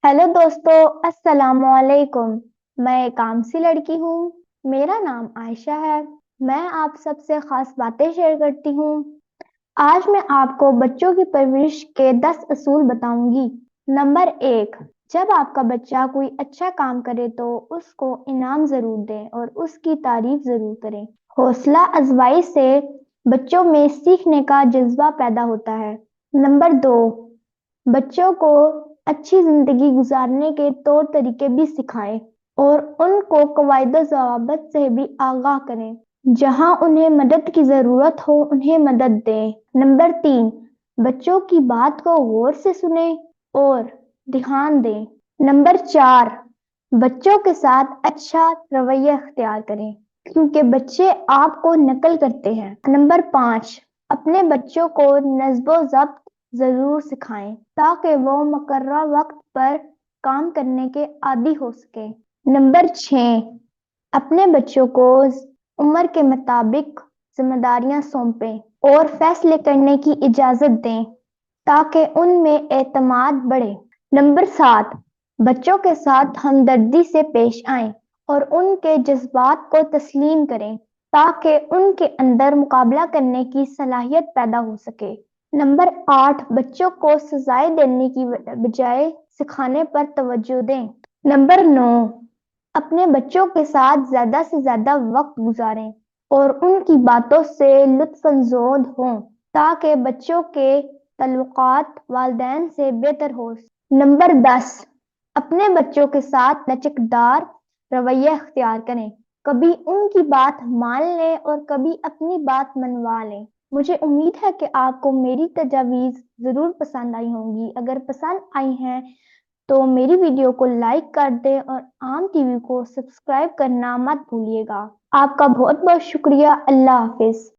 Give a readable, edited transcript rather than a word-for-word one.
Hello दोस्तों, अस्सलाम वालेकुम। मैं एक आम सी लड़की हूँ। मेरा नाम आयशा है। मैं आप सबसे खास बातें शेयर करती हूँ। आज मैं आपको बच्चों की परवरिश के 10 असूल बताऊंगी। नंबर 1, जब आपका बच्चा कोई अच्छा काम करे तो उसको इनाम जरूर दें और उसकी तारीफ जरूर करें। हौसला अफजाई से बच्चों में सीखने का जज्बा पैदा होता है। नंबर 2, बच्चों को अच्छी जिंदगी गुजारने के तौर तरीके भी सिखाएं और उनको कवायद ज़वाबित से भी आगाह करें। जहां उन्हें मदद की जरूरत हो उन्हें मदद दें। नंबर 3, बच्चों की बात को गौर से सुने और ध्यान दें। नंबर 4, बच्चों के साथ अच्छा रवैया अख्तियार करें क्योंकि बच्चे आपको नकल करते हैं। नंबर 5, अपने बच्चों को नज़्बो ज़ब्त जरूर सिखाएं ताकि वो मुकर्रर वक्त पर काम करने के आदी हो सके। नंबर 6, अपने बच्चों को उम्र के मुताबिक जिम्मेदारियां सौंपें और फैसले करने की इजाजत दें ताकि उनमें एतमाद बढ़े। नंबर 7, बच्चों के साथ हमदर्दी से पेश आएं और उनके जज्बात को तस्लीम करें ताकि उनके अंदर मुकाबला करने की सलाहियत पैदा हो सके। नंबर 8, बच्चों को सजाएं देने की बजाय सिखाने पर तवज्जो दें। नंबर 9, अपने बच्चों के साथ ज्यादा से ज्यादा वक्त गुजारें और उनकी बातों से लुत्फानंदोज हों ताकि बच्चों के तल्लुकात वालिदैन से बेहतर हो। नंबर 10, अपने बच्चों के साथ लचकदार रवैया अख्तियार करें। कभी उनकी बात मान लें और कभी अपनी बात मनवा लें। मुझे उम्मीद है कि आपको मेरी तजावीज़ ज़रूर पसंद आई होंगी। अगर पसंद आई हैं तो मेरी वीडियो को लाइक कर दें और आम टीवी को सब्सक्राइब करना मत भूलिएगा। आपका बहुत बहुत शुक्रिया। अल्लाह हाफिज।